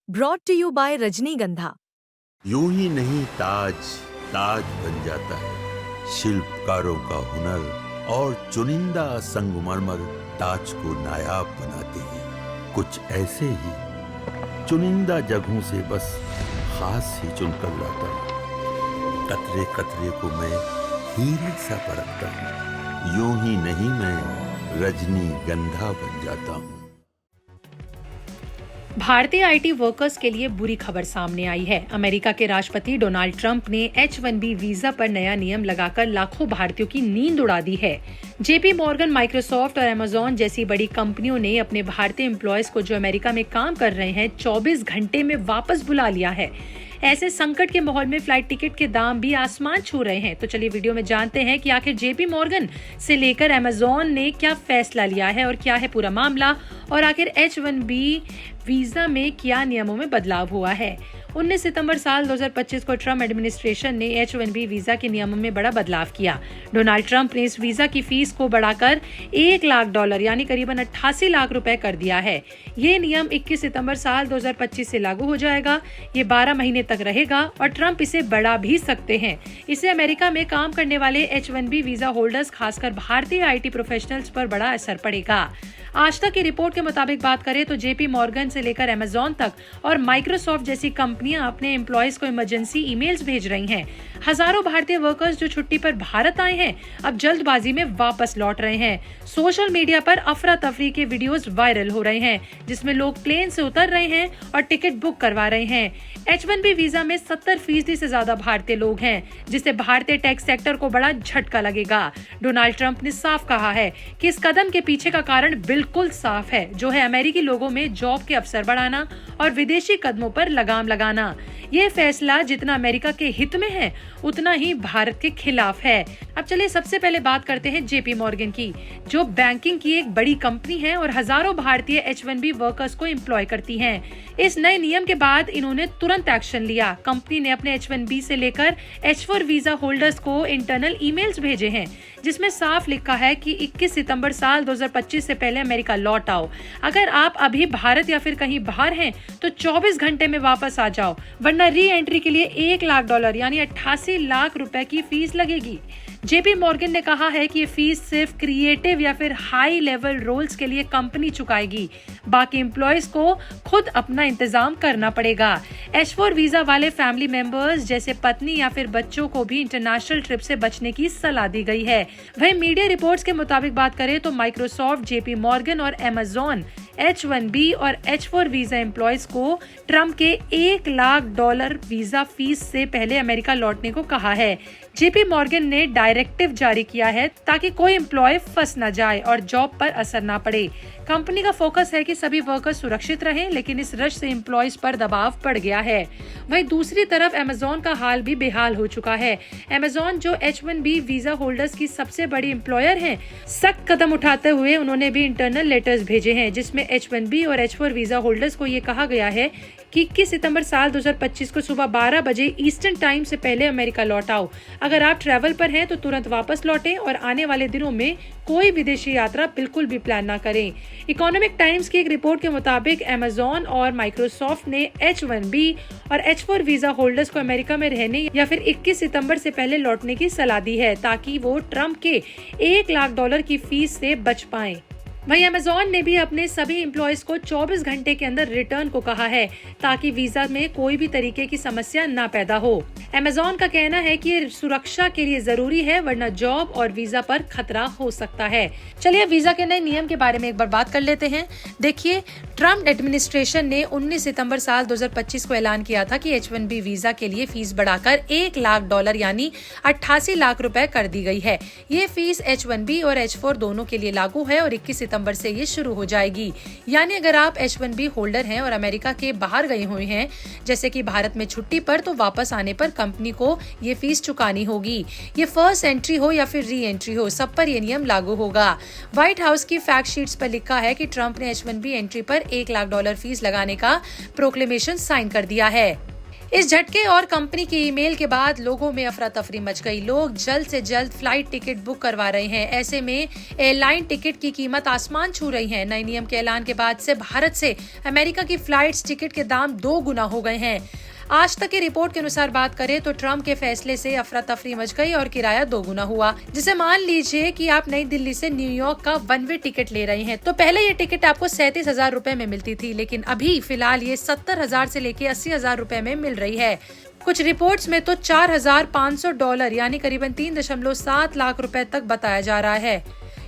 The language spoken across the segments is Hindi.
ब्रॉट टू यू बाय रजनीगंधा। यूं ही नहीं ताज ताज बन जाता है, शिल्पकारों का हुनर और चुनिंदा संगमरमर ताज को नायाब बनाते हैं। कुछ ऐसे ही चुनिंदा जगहों से बस खास ही चुनकर लाता हूँ। कतरे कतरे को मैं हीरे सा परखता हूँ। यूं ही नहीं मैं रजनीगंधा बन जाता हूँ। भारतीय आईटी वर्कर्स के लिए बुरी खबर सामने आई है। अमेरिका के राष्ट्रपति डोनाल्ड ट्रंप ने H-1B वीजा पर नया नियम लगाकर लाखों भारतीयों की नींद उड़ा दी है। जेपी मॉर्गन, माइक्रोसॉफ्ट और अमेजॉन जैसी बड़ी कंपनियों ने अपने भारतीय एम्प्लॉयज को जो अमेरिका में काम कर रहे हैं 24 घंटे में वापस बुला लिया है। ऐसे संकट के माहौल में फ्लाइट टिकट के दाम भी आसमान छू रहे हैं। तो चलिए वीडियो में जानते हैं कि आखिर जेपी मॉर्गन से लेकर अमेजॉन ने क्या फैसला लिया है और क्या है पूरा मामला, और आखिर H-1B वीजा में क्या नियमों में बदलाव हुआ है। 19 सितंबर साल 2025 को ट्रम्प एडमिनिस्ट्रेशन ने H-1B वीजा के नियमों में बड़ा बदलाव किया। डोनाल्ड ट्रंप ने इस वीजा की फीस को बढ़ाकर $1 लाख यानी करीबन 88 लाख रुपए कर दिया है। ये नियम 21 सितंबर साल 2025 से लागू हो जाएगा। ये 12 महीने तक रहेगा और ट्रंप इसे बढ़ा भी सकते हैं। इससे अमेरिका में काम करने वाले H-1B वीजा होल्डर्स, खासकर भारतीय आईटी प्रोफेशनल्स पर बड़ा असर पड़ेगा। आज तक की रिपोर्ट के मुताबिक बात करें तो जेपी मॉर्गन से लेकर अमेजॉन तक और माइक्रोसॉफ्ट जैसी कंपनियां अपने एम्प्लॉयज को इमरजेंसी ईमेल्स भेज रही हैं। हजारों भारतीय वर्कर्स जो छुट्टी पर भारत आए हैं अब जल्दबाजी में वापस लौट रहे हैं। सोशल मीडिया पर अफरा तफरी के वीडियोस वायरल हो रहे हैं जिसमें लोग प्लेन से उतर रहे हैं और टिकट बुक करवा रहे हैं। H-1B वीजा में 70% से ज्यादा भारतीय लोग हैं, जिससे भारतीय टेक सेक्टर को बड़ा झटका लगेगा। डोनाल्ड ट्रंप ने साफ कहा है कि इस कदम के पीछे का कारण बिल्कुल साफ है, जो है अमेरिकी लोगों में जॉब के अवसर बढ़ाना और विदेशी कदमों पर लगाम लगाना। ये फैसला जितना अमेरिका के हित में है उतना ही भारत के खिलाफ है। अब चलिए सबसे पहले बात करते हैं जेपी मॉर्गन की, जो बैंकिंग की एक बड़ी कंपनी है और हजारों भारतीय H-1B वर्कर्स को एम्प्लॉय करती हैं। इस नए नियम के बाद इन्होंने तुरंत एक्शन लिया। कंपनी ने अपने H-1B से लेकर H-4 वीजा होल्डर्स को इंटरनल ईमेल्स भेजे हैं जिसमें साफ लिखा है कि 21 सितंबर साल 2025 से पहले अमेरिका लौट आओ। अगर आप अभी भारत या फिर कहीं बाहर हैं तो 24 घंटे में वापस आ जाओ, वरना री एंट्री के लिए $1 लाख यानी 88 लाख रुपए की फीस लगेगी। जेपी मॉर्गन ने कहा है कि ये फीस सिर्फ क्रिएटिव या फिर हाई लेवल रोल्स के लिए कंपनी चुकाएगी, बाकी एम्प्लॉयज को खुद अपना इंतजाम करना पड़ेगा। H-4 वीजा वाले फैमिली मेंबर्स जैसे पत्नी या फिर बच्चों को भी इंटरनेशनल ट्रिप से बचने की सलाह दी गई है। वहीं मीडिया रिपोर्ट्स के मुताबिक बात करें तो माइक्रोसॉफ्ट, जेपी मॉर्गन और अमेजॉन H-1B और H-4 वीजा एम्प्लॉयज को ट्रम्प के $1 लाख वीजा फीस से पहले अमेरिका लौटने को कहा है। जेपी मॉर्गन ने डायरेक्टिव जारी किया है ताकि कोई एम्प्लॉय फंस न जाए और जॉब पर असर न पड़े। कंपनी का फोकस है कि सभी वर्कर्स सुरक्षित रहें, लेकिन इस रश से एम्प्लॉयज पर दबाव पड़ गया है। वहीं दूसरी तरफ अमेजॉन का हाल भी बेहाल हो चुका है। अमेजॉन, जो H-1B वीजा होल्डर्स की सबसे बड़ी एम्प्लॉयर है, सख्त कदम उठाते हुए उन्होंने भी इंटरनल लेटर्स भेजे हैं जिसमें H-1B और H-4 वीजा होल्डर्स को ये कहा गया है कि 21 सितंबर साल 2025 को सुबह 12 बजे ईस्टर्न टाइम से पहले अमेरिका लौट आओ। अगर आप ट्रैवल पर हैं तो तुरंत वापस लौटें और आने वाले दिनों में कोई विदेशी यात्रा बिल्कुल भी प्लान ना करें। इकोनॉमिक टाइम्स की एक रिपोर्ट के मुताबिक अमेजॉन और माइक्रोसॉफ्ट ने H-1B और H-4 वीजा होल्डर्स को अमेरिका में रहने या फिर 21 सितंबर से पहले लौटने की सलाह दी है ताकि वो ट्रंप के $1 लाख की फीस से बच पाएं। वहीं अमेजॉन ने भी अपने सभी एम्प्लॉयज को 24 घंटे के अंदर रिटर्न को कहा है ताकि वीजा में कोई भी तरीके की समस्या न पैदा हो। अमेजॉन का कहना है कि ये सुरक्षा के लिए जरूरी है, वरना जॉब और वीजा पर खतरा हो सकता है। चलिए वीजा के नए नियम के बारे में एक बार बात कर लेते हैं। देखिए, ट्रम्प एडमिनिस्ट्रेशन ने 19 सितंबर साल 2025 को ऐलान किया था कि H-1B वीजा के लिए फीस बढ़ाकर $1 लाख यानी 88 लाख रुपए कर दी गई है। ये फीस H-1B और H-4 दोनों के लिए लागू है और 21 सितंबर से ये शुरू हो जाएगी। यानी अगर आप H-1B होल्डर हैं और अमेरिका के बाहर गए हुए हैं, जैसे कि भारत में छुट्टी पर, तो वापस आने पर कंपनी को ये फीस चुकानी होगी। ये फर्स्ट एंट्री हो या फिर री एंट्री हो, सब पर ये नियम लागू होगा। व्हाइट हाउस की फैक्ट शीट्स पर लिखा है कि ट्रंप ने H-1B एंट्री पर $1 लाख फीस लगाने का प्रोक्लेमेशन साइन कर दिया है। इस झटके और कंपनी की ईमेल के बाद लोगों में अफरा तफरी मच गई। लोग जल्द से जल्द फ्लाइट टिकट बुक करवा रहे हैं। ऐसे में एयरलाइन टिकट की कीमत आसमान छू रही है। नए नियम के ऐलान के बाद से भारत से अमेरिका की फ्लाइट्स टिकट के दाम 2 गुना हो गए हैं। आज तक की रिपोर्ट के अनुसार बात करें तो ट्रम्प के फैसले से अफरा तफरी मच गई और किराया 2 गुना हुआ। जिसे मान लीजिए कि आप नई दिल्ली से न्यूयॉर्क का 1 वे टिकट ले रहे हैं तो पहले ये टिकट आपको 37,000 रुपए में मिलती थी, लेकिन अभी फिलहाल ये 70,000 से लेके 80,000 रुपए में मिल रही है। कुछ रिपोर्ट्स में तो $4,500 यानी करीबन 3.7 लाख रुपए तक बताया जा रहा है,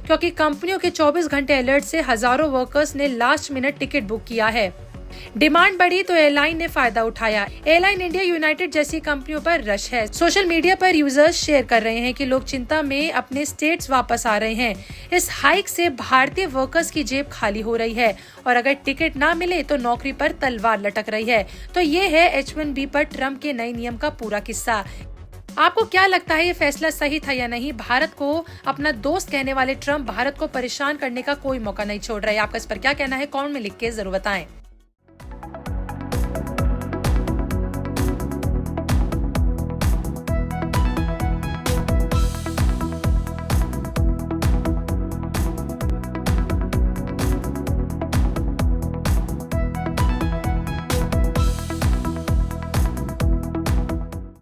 क्योंकि कंपनियों के 24 घंटे अलर्ट से हजारों वर्कर्स ने लास्ट मिनट टिकट बुक किया है। डिमांड बढ़ी तो एयरलाइन ने फायदा उठाया। एयरलाइन इंडिया, यूनाइटेड जैसी कंपनियों पर रश है। सोशल मीडिया पर यूजर्स शेयर कर रहे हैं कि लोग चिंता में अपने स्टेट्स वापस आ रहे हैं। इस हाइक से भारतीय वर्कर्स की जेब खाली हो रही है और अगर टिकट ना मिले तो नौकरी पर तलवार लटक रही है। तो ये है H1B पर ट्रम्प के नए नियम का पूरा किस्सा। आपको क्या लगता है, ये फैसला सही था या नहीं? भारत को अपना दोस्त कहने वाले ट्रम्प भारत को परेशान करने का कोई मौका नहीं छोड़ रहे। आपका इस पर क्या कहना है? कमेंट में लिख के जरूर बताएं।